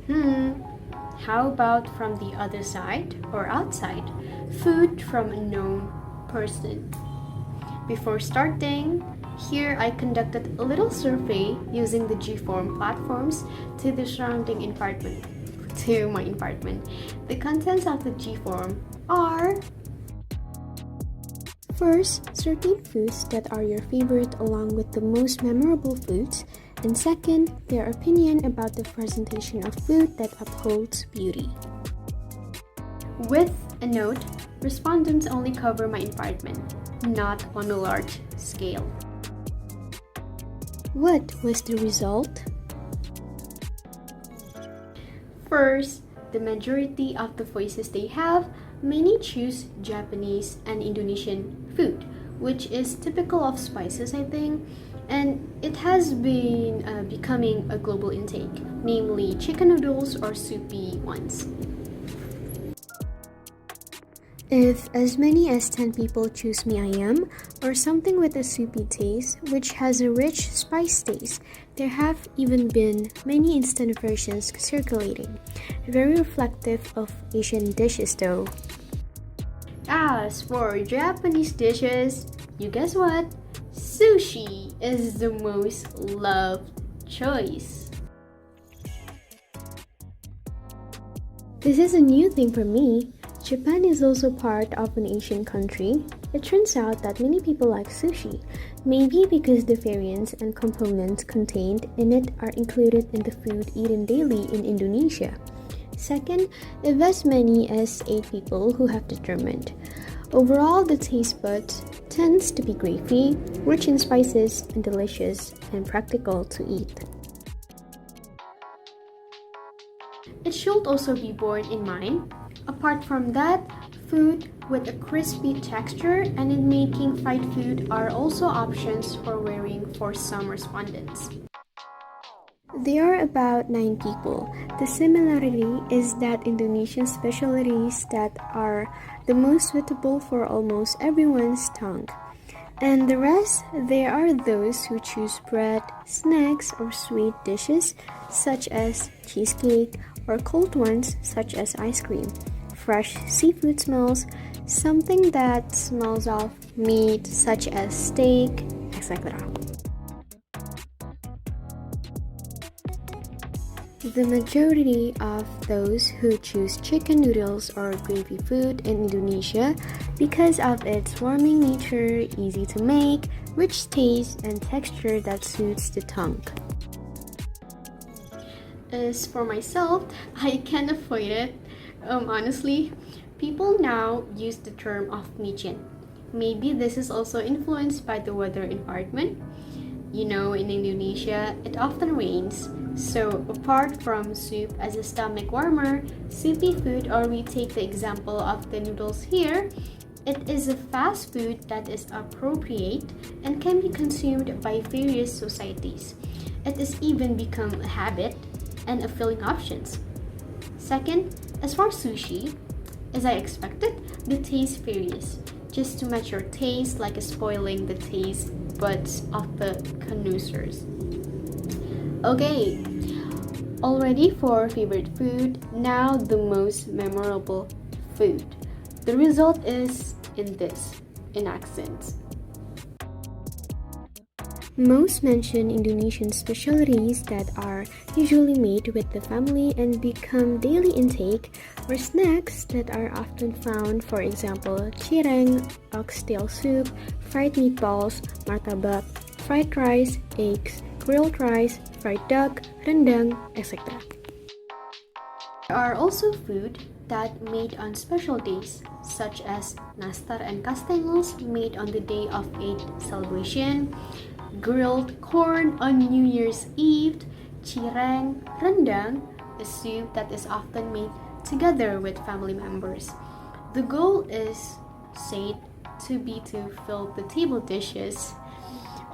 How about from the other side or outside? Food from a known person. Before starting, here I conducted a little survey using the G-form platforms to the surrounding environment. To my environment. The contents of the G-form are: first, certain foods that are your favorite along with the most memorable foods, and second, their opinion about the presentation of food that upholds beauty. With a note, respondents only cover my environment, not on a large scale. What was the result? First, the majority of the voices they have, many choose Japanese and Indonesian food, which is typical of spices, I think, and it has been becoming a global intake, namely chicken noodles or soupy ones. If as many as 10 people choose mee ayam or something with a soupy taste, which has a rich spice taste, there have even been many instant versions circulating, very reflective of Asian dishes though. As for Japanese dishes, you guess what? Sushi is the most loved choice. This is a new thing for me. Japan is also part of an Asian country. It turns out that many people like sushi, maybe because the variants and components contained in it are included in the food eaten daily in Indonesia. Second, if as many as 8 people who have determined. Overall, the taste buds tends to be gravy, rich in spices, and delicious and practical to eat. It should also be borne in mind, apart from that, food with a crispy texture and in making fried food are also options for wearing for some respondents. There are about 9 people. The similarity is that Indonesian specialties that are the most suitable for almost everyone's tongue. And the rest, there are those who choose bread, snacks, or sweet dishes such as cheesecake, or cold ones such as ice cream. Fresh seafood smells, something that smells of meat such as steak, etc. The majority of those who choose chicken noodles or gravy food in Indonesia because of its warming nature, easy to make, rich taste, and texture that suits the tongue. As for myself, I can't avoid it. Honestly, people now use the term of micin. Maybe this is also influenced by the weather environment. You know, in Indonesia, it often rains. So, apart from soup as a stomach warmer, soupy food, or we take the example of the noodles here, it is a fast food that is appropriate and can be consumed by various societies. It has even become a habit and a filling options. Second, as for sushi, as I expected, the taste varies, just to match your taste, like spoiling the taste buds of the connoisseurs. Okay, already for favorite food, now the most memorable food. The result is in accents. Most mention Indonesian specialties that are usually made with the family and become daily intake, or snacks that are often found, for example, cireng, oxtail soup, fried meatballs, martabak, fried rice, eggs, grilled rice, fried duck, rendang, etc. There are also food that made on special days, such as nastar and castaños made on the day of Eid celebration, grilled corn on New Year's Eve, cireng, rendang, a soup that is often made together with family members. The goal is said to be to fill the table dishes,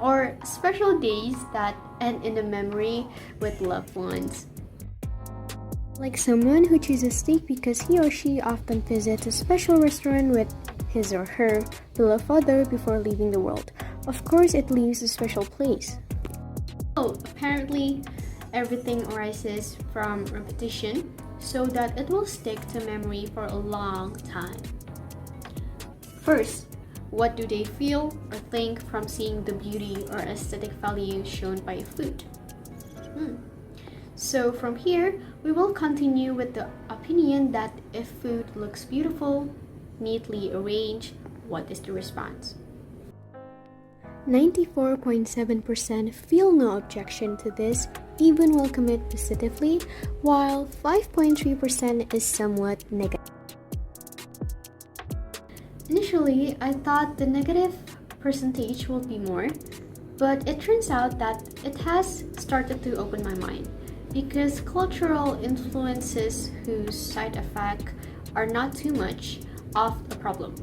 or special days that end in a memory with loved ones. Like someone who chooses steak because he or she often visits a special restaurant with his or her beloved father before leaving the world. Of course, it leaves a special place. Oh, apparently, everything arises from repetition so that it will stick to memory for a long time. First, what do they feel or think from seeing the beauty or aesthetic value shown by a food? So from here, we will continue with the opinion that if food looks beautiful, neatly arranged, what is the response? 94.7% feel no objection to this, even welcome it positively, while 5.3% is somewhat negative. Initially, I thought the negative percentage would be more, but it turns out that it has started to open my mind because cultural influences whose side effect are not too much of a problem.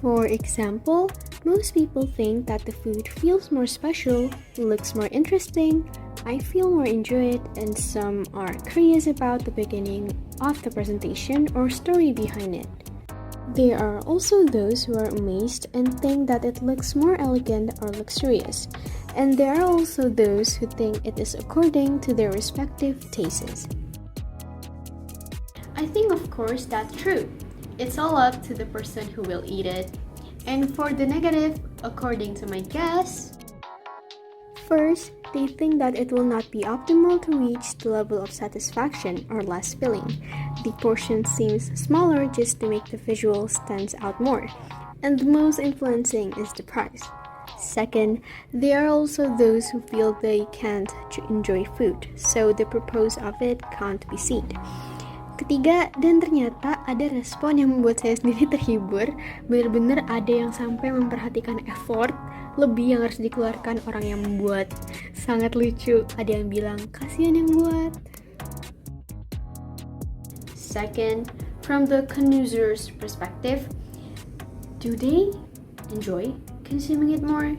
For example, most people think that the food feels more special, looks more interesting, I feel more enjoyed, and some are curious about the beginning of the presentation or story behind it. There are also those who are amazed and think that it looks more elegant or luxurious, and there are also those who think it is according to their respective tastes. I think of course that's true. It's all up to the person who will eat it. And for the negative, according to my guess, first, they think that it will not be optimal to reach the level of satisfaction or less filling. The portion seems smaller just to make the visual stand out more. And the most influencing is the price. Second, there are also those who feel they can't enjoy food, so the purpose of it can't be seen. Ketiga, dan ternyata ada respon yang membuat saya sendiri terhibur. Benar-benar ada yang sampai memperhatikan effort lebih yang harus dikeluarkan orang yang membuat. Sangat lucu, ada yang bilang, kasihan yang buat. Second, from the connoisseur's perspective, do they enjoy consuming it more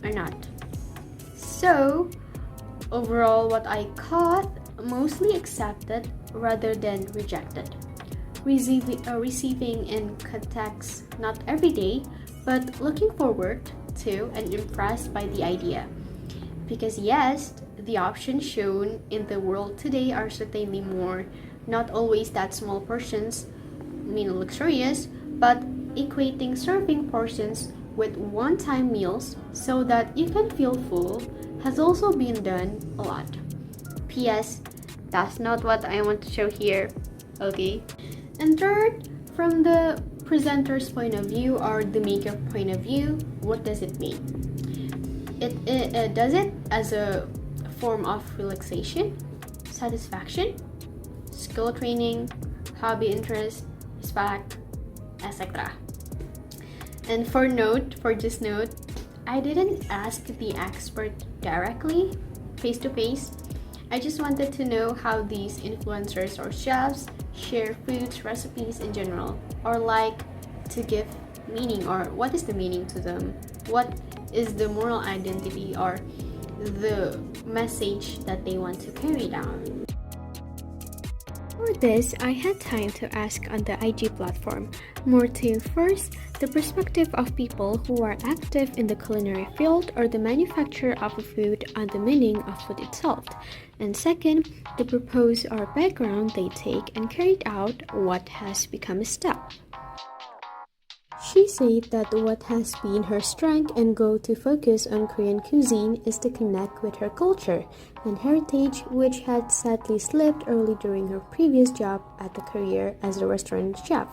or not? So, overall what I caught, mostly accepted rather than rejected. Receiving in context not every day, but looking forward to and impressed by the idea. Because yes, the options shown in the world today are certainly more, not always that small portions mean luxurious, but equating serving portions with one-time meals so that you can feel full has also been done a lot. P.S. That's not what I want to show here, okay? And third, from the presenter's point of view or the maker point of view, what does it mean? It does it as a form of relaxation, satisfaction, skill training, hobby interest, respect, etc. And for this note, I didn't ask the expert directly, face to face. I just wanted to know how these influencers or chefs share foods, recipes in general, or like to give meaning, or what is the meaning to them? What is the moral identity or the message that they want to carry down? For this, I had time to ask on the IG platform more to first, the perspective of people who are active in the culinary field or the manufacture of a food on the meaning of food itself, and second, the purpose or background they take and carried out what has become a step. She said that what has been her strength and goal to focus on Korean cuisine is to connect with her culture and heritage, which had sadly slipped early during her previous job at the career as a restaurant chef.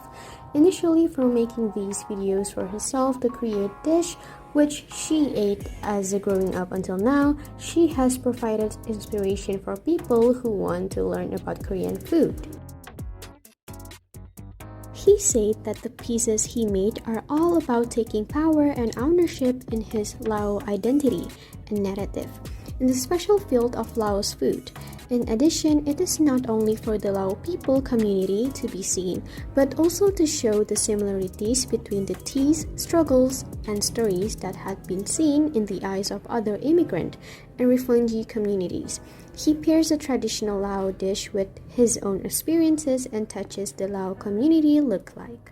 Initially from making these videos for herself to create dish which she ate as a growing up until now, she has provided inspiration for people who want to learn about Korean food. He said that the pieces he made are all about taking power and ownership in his Lao identity and narrative in the special field of Laos food. In addition, it is not only for the Lao people community to be seen, but also to show the similarities between the teas, struggles, and stories that had been seen in the eyes of other immigrant and refugee communities. He pairs a traditional Lao dish with his own experiences and touches the Lao community look like,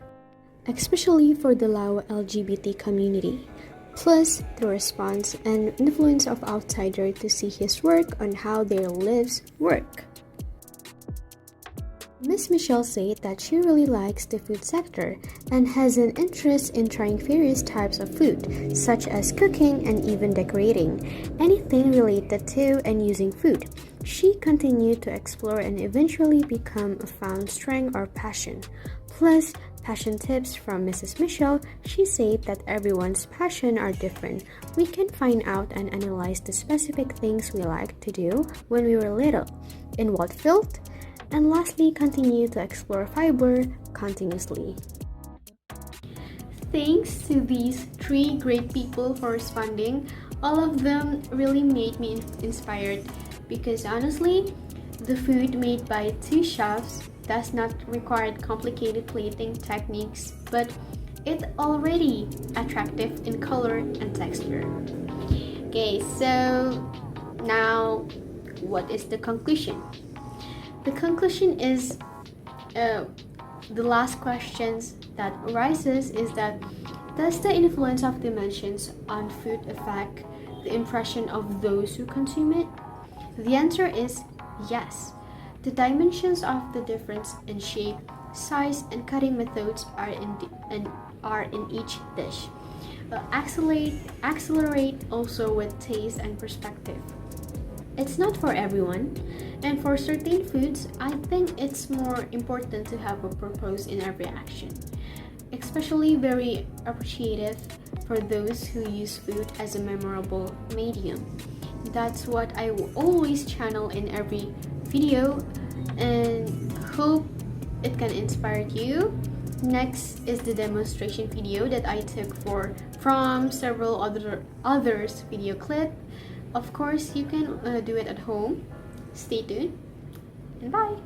especially for the Lao LGBT community. plus the response and influence of outsider to see his work on how their lives work. Miss Michelle said that she really likes the food sector and has an interest in trying various types of food, such as cooking and even decorating, anything related to and using food. She continued to explore and eventually become a found strength or passion. Plus, passion tips from Mrs. Michelle, she said that everyone's passion are different. We can find out and analyze the specific things we like to do when we were little, in what field, and lastly, continue to explore fiber continuously. Thanks to these three great people for responding. All of them really made me inspired because honestly, the food made by two chefs does not require complicated plating techniques, but it's already attractive in color and texture. Okay, so now what is the conclusion? The conclusion is the last questions that arises is that does the influence of dimensions on food affect the impression of those who consume it? The answer is yes. The dimensions of the difference in shape, size, and cutting methods are in each dish. Accelerate also with taste and perspective. It's not for everyone, and for certain foods, I think it's more important to have a purpose in every action. Especially very appreciative for those who use food as a memorable medium. That's what I will always channel in every video, and hope it can inspire you. Next is the demonstration video that I took from several others video clip. Of course, you can do it at home. Stay tuned and bye!